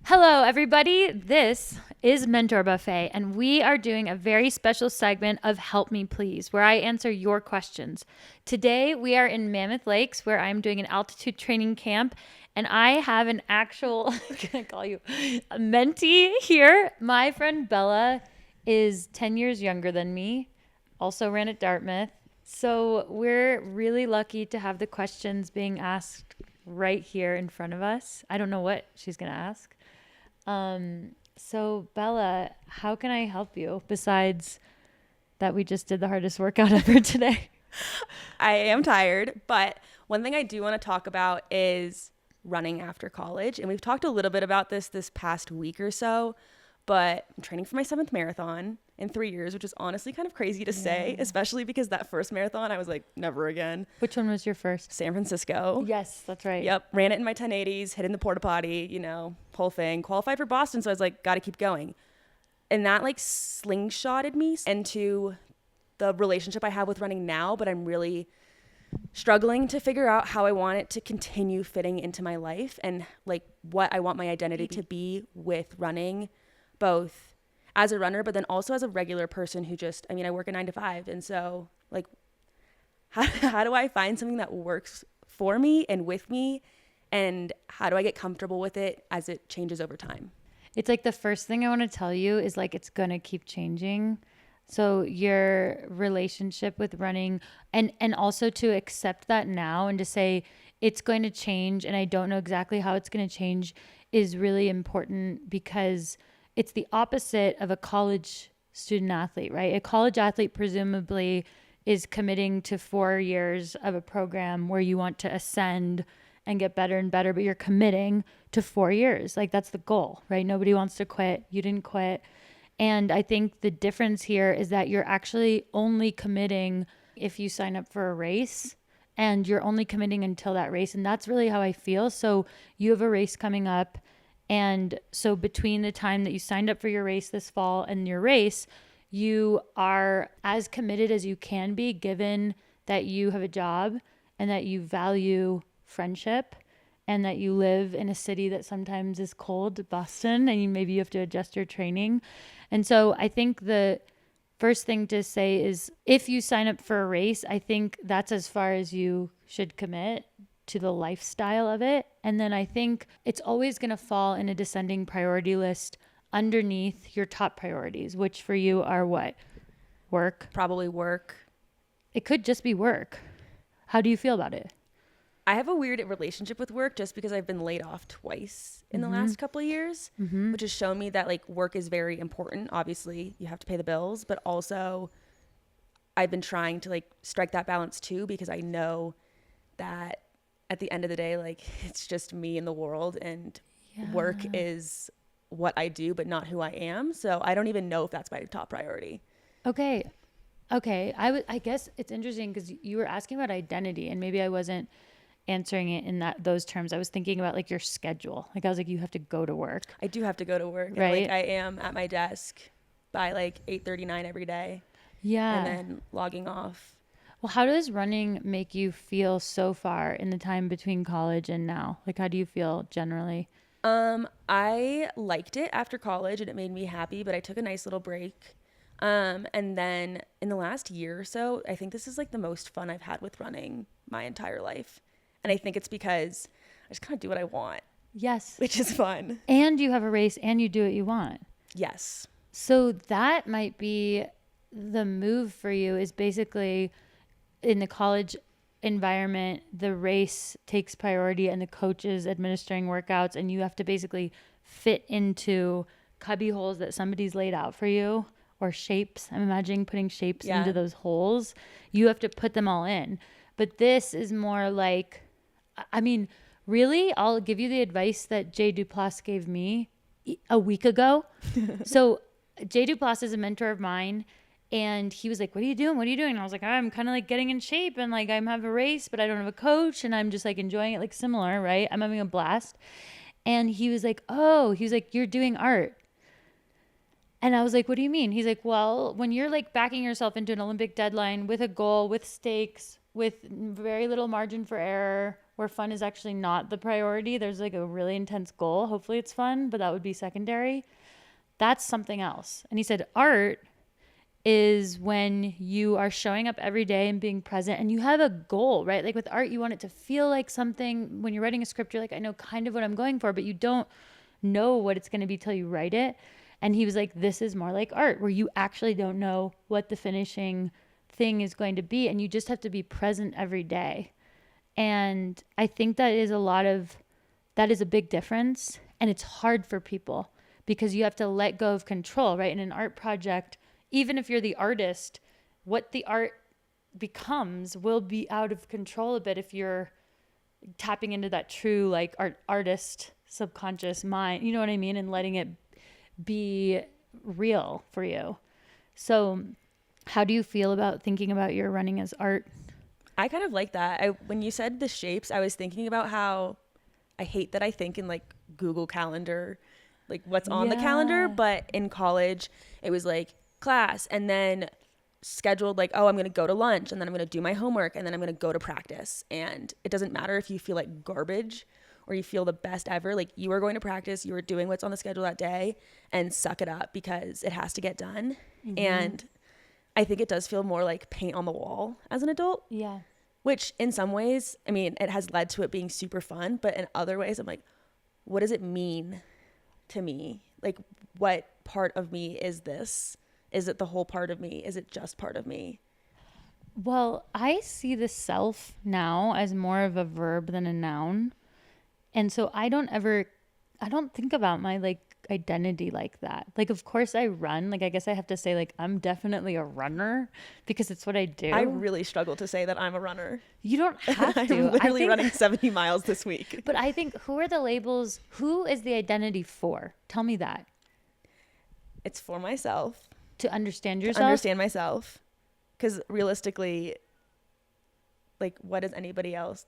Hello, everybody. This is Mentor Buffet, and we are doing a very special segment of Help Me Please, where I answer your questions. Today, we are in Mammoth Lakes, where I'm doing an altitude training camp, and I have an actual, can I call you, a mentee here. My friend Bella is 10 years younger than me, also ran at Dartmouth. So we're really lucky to have the questions being asked right here in front of us. I don't know what she's going to ask. So Bella, how can I help you besides that we just did the hardest workout ever today? I am tired, but one thing I do want to talk about is running after college. And we've talked a little bit about this past week or so, but I'm training for my 7th marathon in 3 years, which is honestly kind of crazy to say, especially because that first marathon, I was like, never again. Which one was your first? San Francisco. Yes, that's right. Yep. Ran it in my 1080s, hit in the porta potty, whole thing. Qualified for Boston. So I was like, got to keep going. And that like slingshotted me into the relationship I have with running now, but I'm really struggling to figure out how I want it to continue fitting into my life and like what I want my identity to be with running, both as a runner, but then also as a regular person who I work a 9 to 5. And so like, how do I find something that works for me and with me? And how do I get comfortable with it as it changes over time? It's like the first thing I want to tell you is like, it's going to keep changing. So your relationship with running and also to accept that now and to say it's going to change and I don't know exactly how it's going to change is really important because it's the opposite of a college student athlete, right? A college athlete presumably is committing to 4 years of a program where you want to ascend and get better and better, but you're committing to 4 years. Like that's the goal, right? Nobody wants to quit. You didn't quit. And I think the difference here is that you're actually only committing if you sign up for a race and you're only committing until that race. And that's really how I feel. So you have a race coming up. And so between the time that you signed up for your race this fall and your race, you are as committed as you can be, given that you have a job and that you value friendship and that you live in a city that sometimes is cold, Boston, and maybe you have to adjust your training. And so I think the first thing to say is if you sign up for a race, I think that's as far as you should commit to the lifestyle of it. And then I think it's always going to fall in a descending priority list underneath your top priorities, which for you are what? Work? Probably work. It could just be work. How do you feel about it? I have a weird relationship with work just because I've been laid off twice in the last couple of years, which has shown me that like work is very important. Obviously, you have to pay the bills, but also I've been trying to like strike that balance too because I know that at the end of the day, like it's just me in the world and work is what I do, but not who I am. So I don't even know if that's my top priority. Okay. I guess it's interesting because you were asking about identity and maybe I wasn't answering it in those terms. I was thinking about like your schedule. Like I was like, you have to go to work. I do have to go to work. Right. And, like I am at my desk by like 8:39 every day. Yeah. And then logging off. Well, how does running make you feel so far in the time between college and now? Like, how do you feel generally? I liked it after college and it made me happy, but I took a nice little break. And then in the last year or so, I think this is like the most fun I've had with running my entire life. And I think it's because I just kind of do what I want. Yes. Which is fun. And you have a race and you do what you want. Yes. So that might be the move for you is basically in the college environment, the race takes priority and the coach is administering workouts and you have to basically fit into cubby holes that somebody's laid out for you or shapes. I'm imagining putting shapes into those holes. You have to put them all in. But this is more like, I mean, really, I'll give you the advice that Jay Duplass gave me a week ago. So Jay Duplass is a mentor of mine. And he was like, what are you doing? What are you doing? And I was like, I'm kind of like getting in shape and like I'm having a race, but I don't have a coach and I'm just like enjoying it like similar, right? I'm having a blast. And he was like, you're doing art. And I was like, what do you mean? He's like, well, when you're like backing yourself into an Olympic deadline with a goal, with stakes, with very little margin for error, where fun is actually not the priority. There's like a really intense goal. Hopefully it's fun, but that would be secondary. That's something else. And he said art is when you are showing up every day and being present and you have a goal, right? Like with art, you want it to feel like something. When you're writing a script, you're like, I know kind of what I'm going for, but you don't know what it's going to be till you write it. And he was like, this is more like art, where you actually don't know what the finishing thing is going to be. And you just have to be present every day. And I think that is a big difference. And it's hard for people because you have to let go of control, right? In an art project, even if you're the artist, what the art becomes will be out of control a bit if you're tapping into that true like artist subconscious mind, you know what I mean? And letting it be real for you. So how do you feel about thinking about your running as art? I kind of like that. When you said the shapes, I was thinking about how I hate that I think in like Google Calendar, like what's on the calendar, but in college it was like class and then scheduled like, oh, I'm going to go to lunch and then I'm going to do my homework and then I'm going to go to practice. And it doesn't matter if you feel like garbage or you feel the best ever, like you are going to practice, you are doing what's on the schedule that day and suck it up because it has to get done. Mm-hmm. And I think it does feel more like paint on the wall as an adult. Yeah. Which in some ways, I mean, it has led to it being super fun, but in other ways I'm like, what does it mean to me? Like, what part of me is this? Is it the whole part of me? Is it just part of me? Well, I see the self now as more of a verb than a noun. And so I don't think about my like identity like that. Like, of course I run. Like, I guess I have to say like, I'm definitely a runner because it's what I do. I really struggle to say that I'm a runner. You don't have to. I'm literally running 70 miles this week. But I think who are the labels? Who is the identity for? Tell me that. It's for myself. To understand yourself? To understand myself. Because realistically, like, what is anybody else?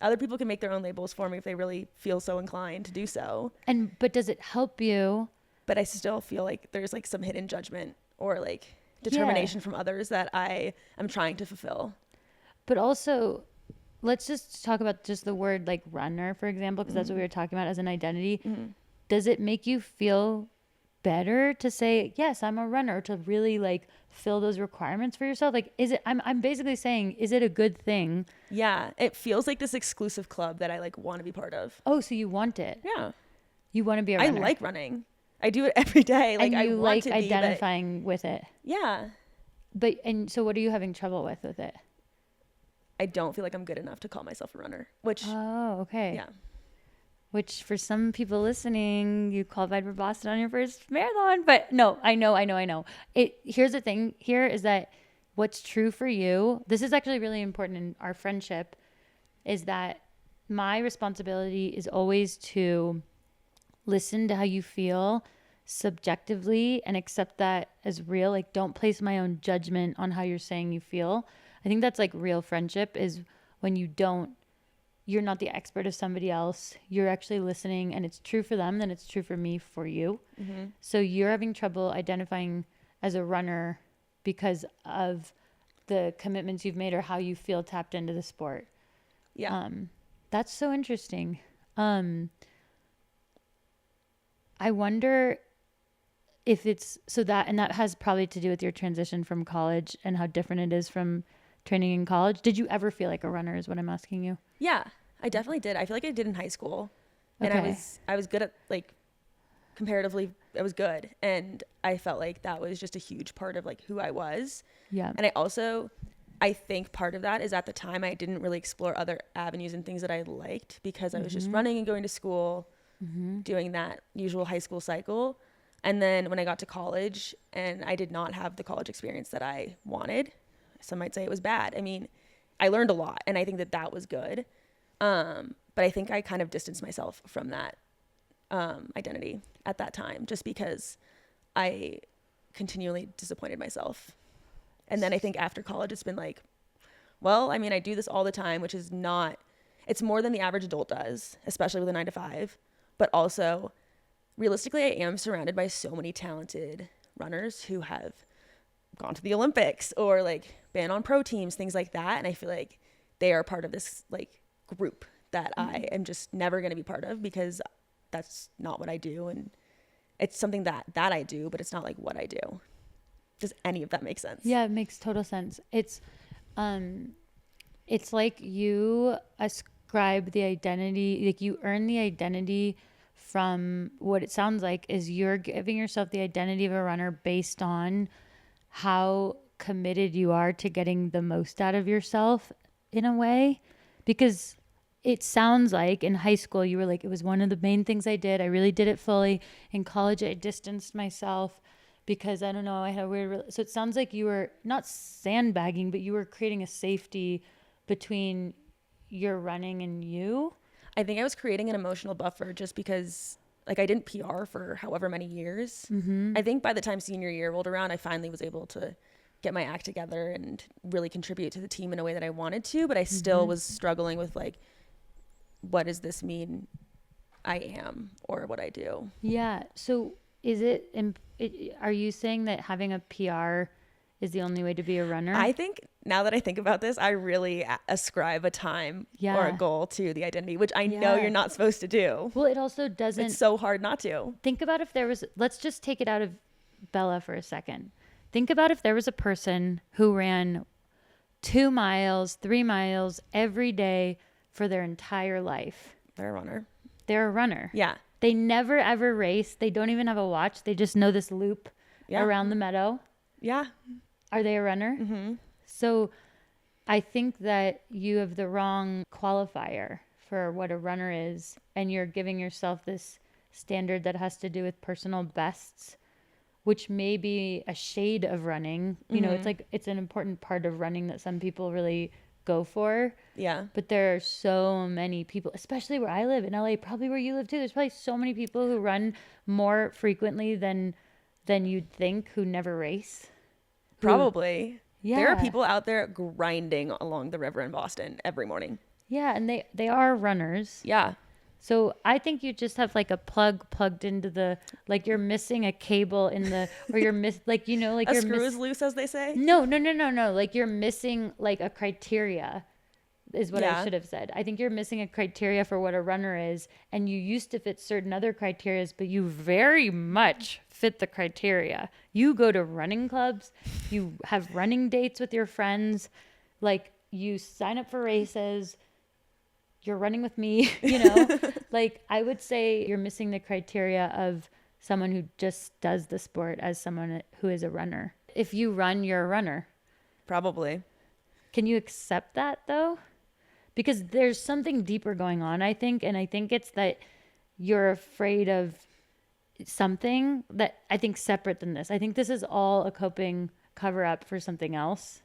Other people can make their own labels for me if they really feel so inclined to do so. But does it help you? But I still feel like there's like some hidden judgment or like determination from others that I am trying to fulfill. But also, let's just talk about just the word like runner, for example, because that's what we were talking about as an identity. Mm-hmm. Does it make you feel better to say, yes, I'm a runner, to really like fill those requirements for yourself? Like, is it, I'm basically saying, is it a good thing? Yeah. It feels like this exclusive club that I like want to be part of. Oh, so you want it? Yeah. You want to be a runner? I like running. I do it every day. Like, and you I want like to identifying with it. Yeah. And so what are you having trouble with it? I don't feel like I'm good enough to call myself a runner, which. Oh, okay. Yeah. Which for some people listening, you qualified for Boston on your first marathon. But no, I know. Here's the thing here is that what's true for you, this is actually really important in our friendship, is that my responsibility is always to listen to how you feel subjectively and accept that as real. Like, don't place my own judgment on how you're saying you feel. I think that's like real friendship, is when you're not the expert of somebody else. You're actually listening, and it's true for them, then it's true for me, for you. Mm-hmm. So you're having trouble identifying as a runner because of the commitments you've made or how you feel tapped into the sport. Yeah. That's so interesting. I wonder if it's so that, and that has probably to do with your transition from college and how different it is from training in college. Did you ever feel like a runner is what I'm asking you? Yeah, I definitely did. I feel like I did in high school. And okay. I was good at, like, comparatively, I was good. And I felt like that was just a huge part of like who I was. Yeah. And I think part of that is at the time I didn't really explore other avenues and things that I liked because I was just running and going to school, doing that usual high school cycle. And then when I got to college and I did not have the college experience that I wanted, some might say it was bad. I mean, I learned a lot and I think that was good. But I think I kind of distanced myself from that identity at that time just because I continually disappointed myself. And then I think after college, it's been like, well, I mean, I do this all the time, which is it's more than the average adult does, especially with a 9-to-5. But also, realistically, I am surrounded by so many talented runners who have gone to the Olympics or like been on pro teams, things like that. And I feel like they are part of this like group that I am just never going to be part of, because that's not what I do. And it's something that I do, but it's not like what I do. Does any of that make sense? Yeah, it makes total sense. It's like you ascribe the identity, like you earn the identity from what it sounds like is you're giving yourself the identity of a runner based on how committed you are to getting the most out of yourself in a way. Because it sounds like in high school you were like, it was one of the main things I did. I really did it fully. In college, I distanced myself because I don't know, I had a weird, so it sounds like you were not sandbagging, but you were creating a safety between your running and you. I think I was creating an emotional buffer just because, like, I didn't PR for however many years. Mm-hmm. I think by the time senior year rolled around, I finally was able to get my act together and really contribute to the team in a way that I wanted to, but I still was struggling with, like, what does this mean I am or what I do? Yeah. So is are you saying that having a PR is the only way to be a runner? I think now that I think about this, I really ascribe a time or a goal to the identity, which I know you're not supposed to do. Well, it also doesn't. It's so hard not to. Think about if there was, let's just take it out of Bella for a second. Think about if there was a person who ran 2 miles, 3 miles every day for their entire life. They're a runner. They're a runner. Yeah. They never ever race. They don't even have a watch. They just know this loop around the meadow. Yeah. Are they a runner? Mm-hmm. So I think that you have the wrong qualifier for what a runner is, and you're giving yourself this standard that has to do with personal bests, which may be a shade of running. You know, it's like, it's an important part of running that some people really go for. Yeah. But there are so many people, especially where I live in LA, probably where you live too. There's probably so many people who run more frequently than you'd think, who never race. Probably. Yeah. There are people out there grinding along the river in Boston every morning. Yeah, and they are runners. Yeah. So I think you just have like a plug plugged into the, like you're missing a cable in the, or you're like, you know, like a screw is loose, as they say. No. Like you're missing like a criteria is what I should have said. I think you're missing a criteria for what a runner is, and you used to fit certain other criterias, but you very much fit the criteria. You go to running clubs, you have running dates with your friends, like you sign up for races, you're running with me, you know. Like I would say you're missing the criteria of someone who just does the sport as someone who is a runner. If you run, you're a runner. Probably. Can you accept that though? Because there's something deeper going on, I think. And I think it's that you're afraid of something that I think separate than this. I think this is all a coping cover up for something else,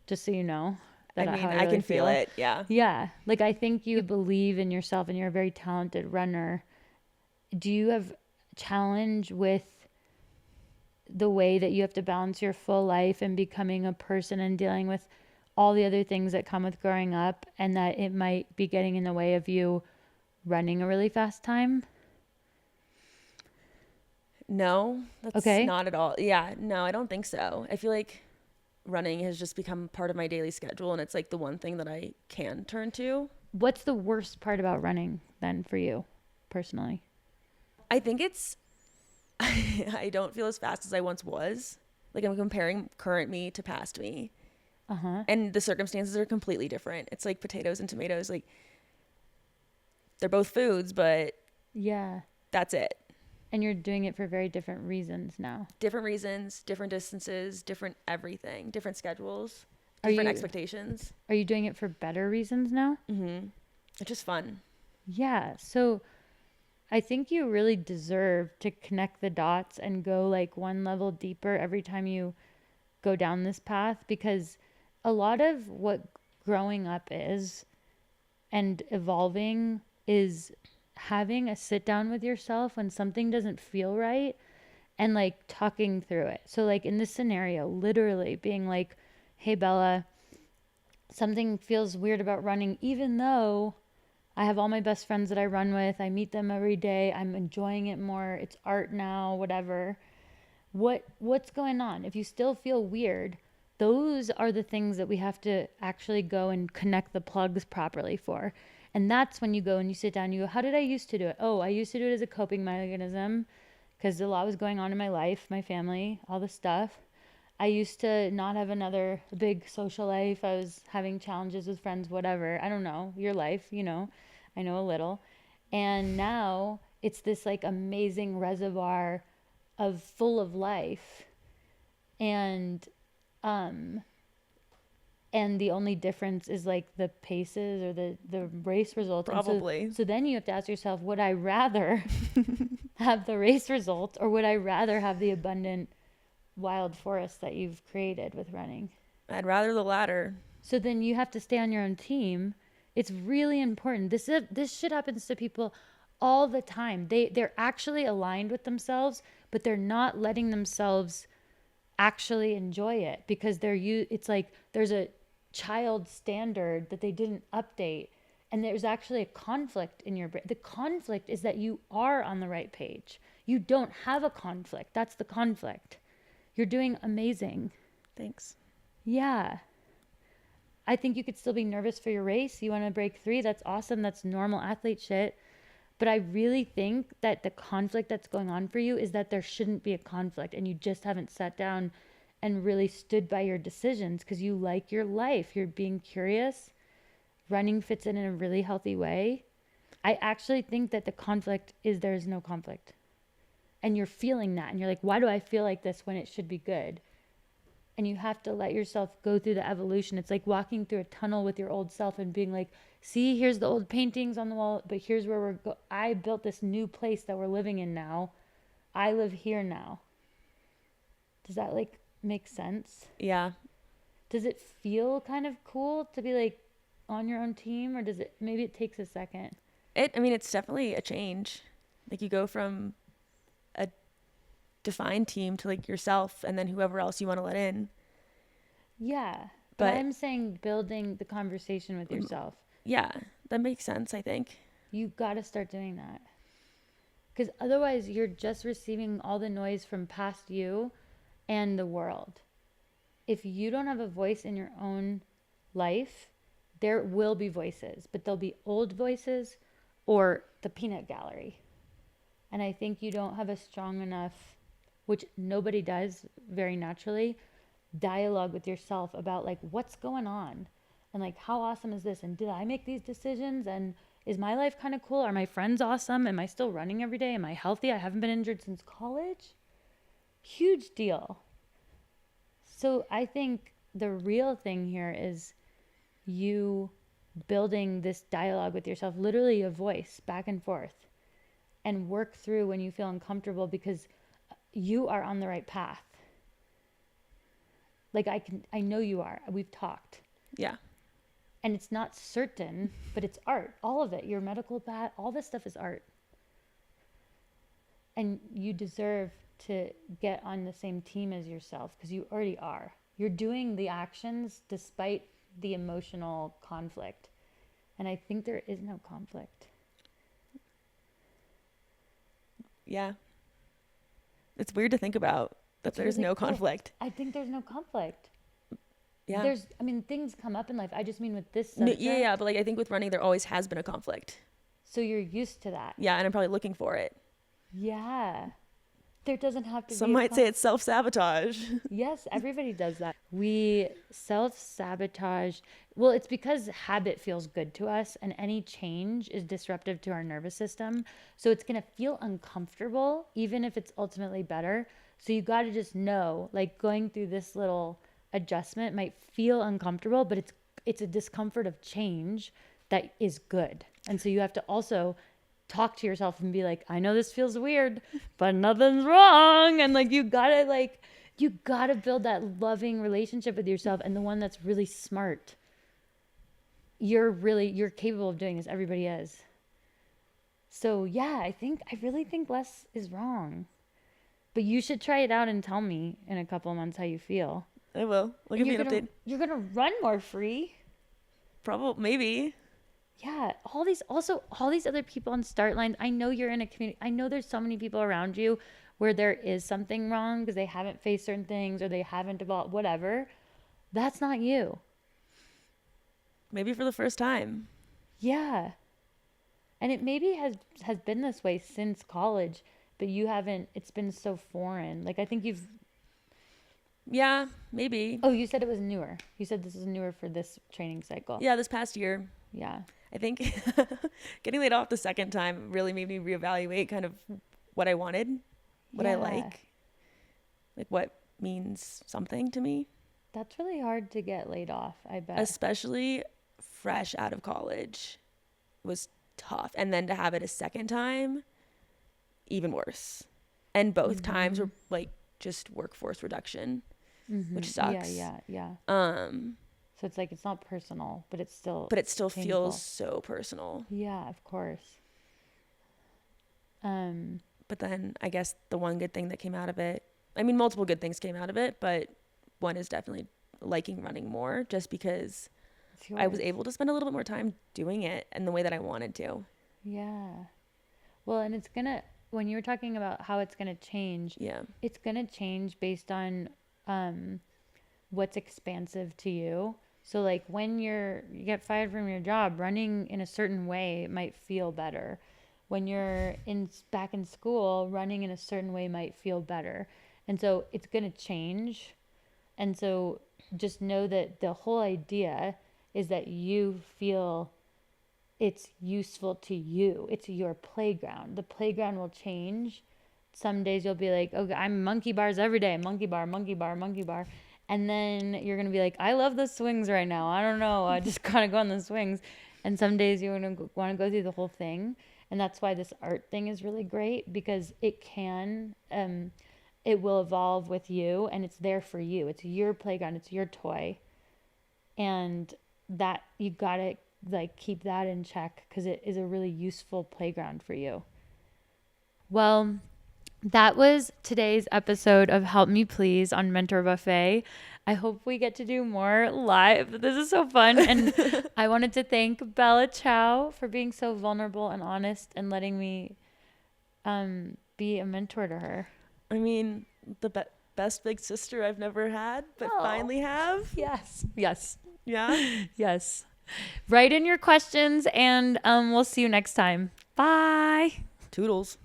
just so you know. I mean, I can feel it. Yeah. Yeah. Like, I think you believe in yourself and you're a very talented runner. Do you have challenge with the way that you have to balance your full life and becoming a person and dealing with all the other things that come with growing up, and that it might be getting in the way of you running a really fast time? No, that's not at all. Yeah, no, I don't think so. I feel like running has just become part of my daily schedule, and it's like the one thing that I can turn to. What's the worst part about running then for you personally? I think it's I don't feel as fast as I once was. Like, I'm comparing current me to past me. And the circumstances are completely different. It's like potatoes and tomatoes. Like, they're both foods, but yeah, that's it. And you're doing it for very different reasons now. Different reasons, different distances, different everything, different schedules, different expectations. Are you doing it for better reasons now? Mm-hmm. It's just fun. Yeah. So I think you really deserve to connect the dots and go like one level deeper every time you go down this path, because a lot of what growing up is and evolving is having a sit down with yourself when something doesn't feel right and like talking through it. So like in this scenario, literally being like, hey, Bella, something feels weird about running, even though I have all my best friends that I run with. I meet them every day. I'm enjoying it more. It's art now, whatever. What's going on? If you still feel weird, those are the things that we have to actually go and connect the plugs properly for. And that's when you go and you sit down and you go, how did I used to do it? Oh, I used to do it as a coping mechanism because a lot was going on in my life, my family, all the stuff. I used to not have another big social life. I was having challenges with friends, whatever. I don't know, your life, you know, I know a little. And now it's this like amazing reservoir of full of life. And um and the only difference is like the paces or the race results. Probably. And so then you have to ask yourself, would I rather have the race result, or would I rather have the abundant wild forest that you've created with running? I'd rather the latter. So then you have to stay on your own team. It's really important. This shit happens to people all the time. They're actually aligned with themselves, but they're not letting themselves actually enjoy it because it's like there's a child standard that they didn't update, and there's actually a conflict in your brain. The conflict is that you are on the right page. You don't have a conflict. That's the conflict. You're doing amazing. Thanks. Yeah. I think you could still be nervous for your race. You want to break 3. That's awesome. That's normal athlete shit. But I really think that the conflict that's going on for you is that there shouldn't be a conflict, and you just haven't sat down and really stood by your decisions because you like your life. You're being curious. Running fits in a really healthy way. I actually think that the conflict is there is no conflict. And you're feeling that. And you're like, why do I feel like this when it should be good? And you have to let yourself go through the evolution. It's like walking through a tunnel with your old self and being like, see, here's the old paintings on the wall, but here's where I built this new place that we're living in now. I live here now. Does that like make sense? Yeah. Does it feel kind of cool to be like on your own team, or maybe it takes a second? It's definitely a change. Like you go from a defined team to like yourself and then whoever else you want to let in. Yeah. But I'm saying building the conversation with yourself. Yeah, that makes sense, I think. You got to start doing that. Because otherwise you're just receiving all the noise from past you and the world. If you don't have a voice in your own life, there will be voices, but they'll be old voices or the peanut gallery. And I think you don't have a strong enough, which nobody does very naturally, dialogue with yourself about like what's going on and like how awesome is this, and did I make these decisions, and is my life kind of cool, are my friends awesome, am I still running every day, am I healthy, I haven't been injured since college. Huge deal. So I think the real thing here is you building this dialogue with yourself, literally a voice back and forth, and work through when you feel uncomfortable because you are on the right path. Like I know you are. We've talked. Yeah. And it's not certain, but it's art. All of it. Your medical path, all this stuff is art. And you deserve to get on the same team as yourself because you already are. You're doing the actions despite the emotional conflict. And I think there is no conflict. Yeah. It's weird to think about that there's really no conflict. I think there's no conflict. Yeah. Things come up in life. I just mean with this subject. Yeah, but like I think with running there always has been a conflict. So you're used to that. Yeah, and I'm probably looking for it. Yeah. There doesn't have to be. Some might say it's self-sabotage. Yes, everybody does that. We self-sabotage. Well, it's because habit feels good to us, and any change is disruptive to our nervous system. So it's going to feel uncomfortable, even if it's ultimately better. So you got to just know, like going through this little adjustment might feel uncomfortable, but it's a discomfort of change that is good. And so you have to also talk to yourself and be like, I know this feels weird, but nothing's wrong. And like you gotta build that loving relationship with yourself, and the one that's really smart. You're capable of doing this. Everybody is. So yeah, I really think less is wrong. But you should try it out and tell me in a couple of months how you feel. I will. I'll give you an update. You're gonna run more free. Probably, maybe. Yeah, all these other people on start lines. I know you're in a community. I know there's so many people around you where there is something wrong because they haven't faced certain things or they haven't evolved, whatever. That's not you. Maybe for the first time. Yeah. And it maybe has been this way since college, but you haven't, it's been so foreign. Like I think you've, Yeah, maybe. oh, you said it was newer. You said this is newer for this training cycle. Yeah, this past year. Yeah. I think getting laid off the second time really made me reevaluate kind of what I wanted, what I like what means something to me. That's really hard to get laid off, I bet. Especially fresh out of college was tough. And then to have it a second time, even worse. And both times were like just workforce reduction, which sucks. Yeah. So it's like, it's not personal, but it still painful. Feels so personal. Yeah, of course. But then I guess the one good thing that came out of it, I mean, multiple good things came out of it, but one is definitely liking running more just because I was able to spend a little bit more time doing it in the way that I wanted to. Yeah. Well, and when you were talking about how it's going to change, it's going to change based on what's expansive to you. So like when you get fired from your job, running in a certain way might feel better. When you're back in school, running in a certain way might feel better. And so it's going to change. And so just know that the whole idea is that you feel it's useful to you. It's your playground. The playground will change. Some days you'll be like, okay, I'm monkey bars every day. Monkey bar, monkey bar, monkey bar. And then you're going to be like, I love the swings right now. I don't know. I just got to go on the swings. And some days you want to go through the whole thing. And that's why this art thing is really great, because it will evolve with you, and it's there for you. It's your playground. It's your toy. And that you got to like keep that in check, because it is a really useful playground for you. Well, that was today's episode of Help Me Please on Mentor Buffet. I hope we get to do more live. This is so fun. And I wanted to thank Bella Chao for being so vulnerable and honest and letting me be a mentor to her. I mean, the best big sister I've never had, but finally have. Yes. Yeah. Yes. Write in your questions, and we'll see you next time. Bye. Toodles.